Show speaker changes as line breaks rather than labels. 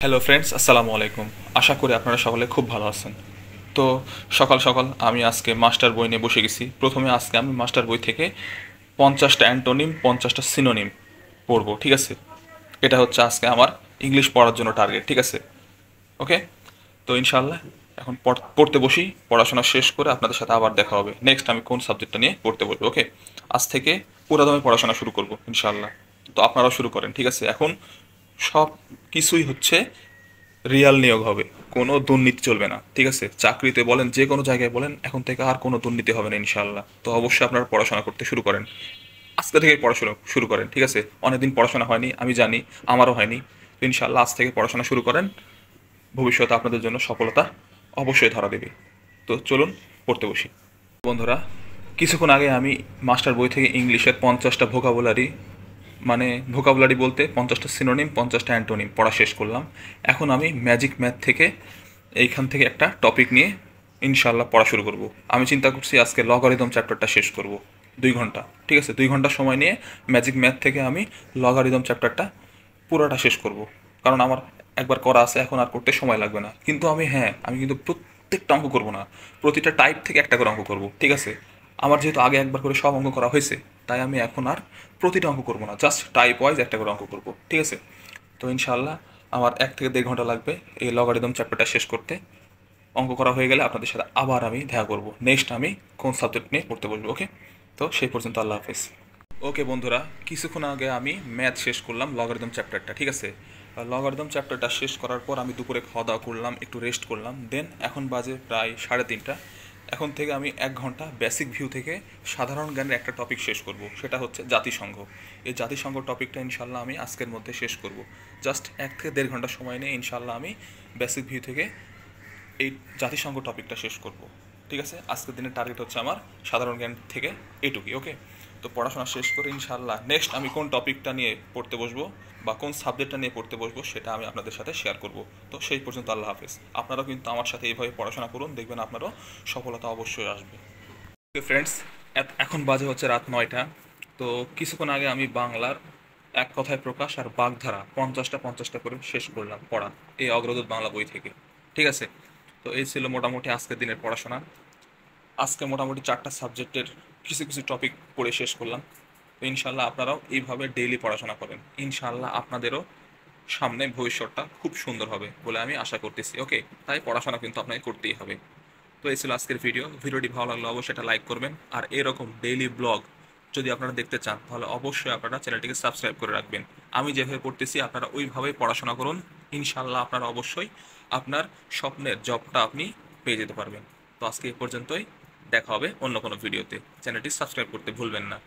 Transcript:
Hello friends, আসসালামু আলাইকুম। আশা করি আপনারা সকলে খুব ভালো আছেন। তো সকাল সকাল আমি আজকে মাস্টার বই নিয়ে বসে গেছি। প্রথমে আজকে আমি মাস্টার বই থেকে 50টা অ্যান্টোনিম, 50টা সিনোনিম পড়বো, ঠিক আছে? এটা হচ্ছে আজকে আমার ইংলিশ পড়ার জন্য টার্গেট, ঠিক আছে? ওকে, তো ইনশাল্লাহ এখন পড়তে বসি। পড়াশোনা শেষ করে আপনাদের সাথে আবার দেখা হবে। নেক্সট আমি কোন সাবজেক্টটা নিয়ে পড়তে বসবো। ওকে, আজ থেকে পুরাদমে পড়াশোনা শুরু করব ইনশাল্লাহ। তো আপনারাও শুরু করেন, ঠিক আছে? এখন সব কিছুই হচ্ছে রিয়াল নিয়োগ হবে, কোনো দুর্নীতি চলবে না, ঠিক আছে? চাকরিতে বলেন, যে কোনো জায়গায় বলেন, এখন থেকে আর কোনো দুর্নীতি হবে না ইনশাল্লাহ। তো অবশ্যই আপনারা পড়াশোনা করতে শুরু করেন, আজকে থেকে পড়াশোনা শুরু করেন, ঠিক আছে? অনেকদিন পড়াশোনা হয়নি, আমি জানি, আমারও হয়নি। তো ইনশাল্লাহ আজ থেকে পড়াশোনা শুরু করেন, ভবিষ্যতে আপনাদের জন্য সফলতা অবশ্যই ধরা দেবে। তো চলুন পড়তে বসি। বন্ধুরা, কিছুক্ষণ আগে আমি মাস্টার বই থেকে ইংলিশের 50টা ভোকাবুলারি, মানে ভোকাবুলারি বলতে 50টা সিনোনিম, 50টা অ্যান্টোনিম পড়া শেষ করলাম। এখন আমি ম্যাজিক ম্যাথ থেকে এইখান থেকে একটা টপিক নিয়ে ইনশাল্লাহ পড়া শুরু করব। আমি চিন্তা করছি আজকে লগারিদম চ্যাপ্টারটা শেষ করব 2 ঘন্টা, ঠিক আছে? 2 ঘন্টা সময় নিয়ে ম্যাজিক ম্যাথ থেকে আমি লগারিদম চ্যাপ্টারটা পুরোটা শেষ করব। কারণ আমার একবার করা আছে, এখন আর করতে সময় লাগবে না। কিন্তু আমি কিন্তু প্রত্যেকটা অঙ্ক করব না, প্রতিটা টাইপ থেকে একটা করে অঙ্ক করব, ঠিক আছে? আমার যেহেতু আগে একবার করে সব অঙ্ক করা হয়েছে, তাই আমি এখন আর প্রতিটা অঙ্ক করব না, জাস্ট টাইপ ওয়াইজ একটা করে অঙ্ক করব, ঠিক আছে? তো ইনশাল্লাহ আমার 1 থেকে 1.5 ঘন্টা লাগবে এই লগারিদম চ্যাপ্টারটা শেষ করতে। অঙ্ক করা হয়ে গেলে আপনাদের সাথে আবার আমি দেখা করব, নেক্সট আমি কোন সাবজেক্ট নিয়ে পড়তে বসবো। ওকে, তো সেই পর্যন্ত আল্লাহ হাফেজ। ওকে বন্ধুরা, কিছুক্ষণ আগে আমি ম্যাথ শেষ করলাম, লগারিদম চ্যাপ্টারটা, ঠিক আছে? লগারিদম চ্যাপ্টারটা শেষ করার পর আমি দুপুরে খাওয়া দাওয়া করলাম, একটু রেস্ট করলাম। দেন এখন বাজে প্রায় 3:30। এখন থেকে আমি 1 ঘন্টা বেসিক ভিউ থেকে সাধারণ জ্ঞানের একটা টপিক শেষ করব, সেটা হচ্ছে জাতিসংঘ। এই জাতিসংঘ টপিকটা ইনশাল্লাহ আমি আজকের মধ্যে শেষ করব। জাস্ট 1 থেকে 1.5 ঘন্টা সময় নিয়ে ইনশাল্লাহ আমি বেসিক ভিউ থেকে এই জাতিসংঘ টপিকটা শেষ করব, ঠিক আছে? আজকের দিনের টার্গেট হচ্ছে আমার সাধারণ জ্ঞান থেকে এটুকুই। ওকে, তো পড়াশোনা শেষ করে ইনশাল্লাহ নেক্সট আমি কোন টপিকটা নিয়ে পড়তে বসবো বা কোন সাবজেক্টটা নিয়ে পড়তে বসবো সেটা আমি আপনাদের সাথে শেয়ার করব। তো সেই পর্যন্ত আল্লাহ হাফেজ। আপনারাও কিন্তু আমার সাথে এইভাবে পড়াশোনা করুন, দেখবেন আপনারও সফলতা অবশ্যই আসবে। ওকে ফ্রেন্ডস, এখন বাজে হচ্ছে রাত 9টা। তো কিছুক্ষণ আগে আমি বাংলার এক কথায় প্রকাশ আর বাগধারা 50টা করে শেষ করলাম পড়া, এই অগ্রদূত বাংলা বই থেকে, ঠিক আছে? তো এই ছিল মোটামুটি আজকের দিনের পড়াশোনা। আজকে মোটামুটি 4টা সাবজেক্টের কিছু কিছু টপিক পড়ে শেষ করলাম। তো ইনশাল্লাহ আপনারাও এইভাবে ডেইলি পড়াশোনা করেন, ইনশাল্লাহ আপনাদেরও সামনে ভবিষ্যৎটা খুব সুন্দর হবে বলে আমি আশা করতেছি। ওকে, তাই পড়াশোনা কিন্তু আপনাকে করতেই হবে। তো এই ছিল আজকের ভিডিওটি ভালো লাগলে অবশ্যই এটা লাইক করবেন। আর এরকম ডেইলি ব্লগ যদি আপনারা দেখতে চান, তাহলে অবশ্যই আপনারা চ্যানেলটিকে সাবস্ক্রাইব করে রাখবেন। আমি যেভাবে পড়তেছি আপনারা ওইভাবেই পড়াশোনা করুন, ইনশাল্লাহ আপনারা অবশ্যই আপনার স্বপ্নের জবটা আপনি পেয়ে যেতে পারবেন। তো আজকে এই পর্যন্তই, দেখা হবে অন্য কোনো ভিডিওতে। চ্যানেলটি সাবস্ক্রাইব করতে ভুলবেন না।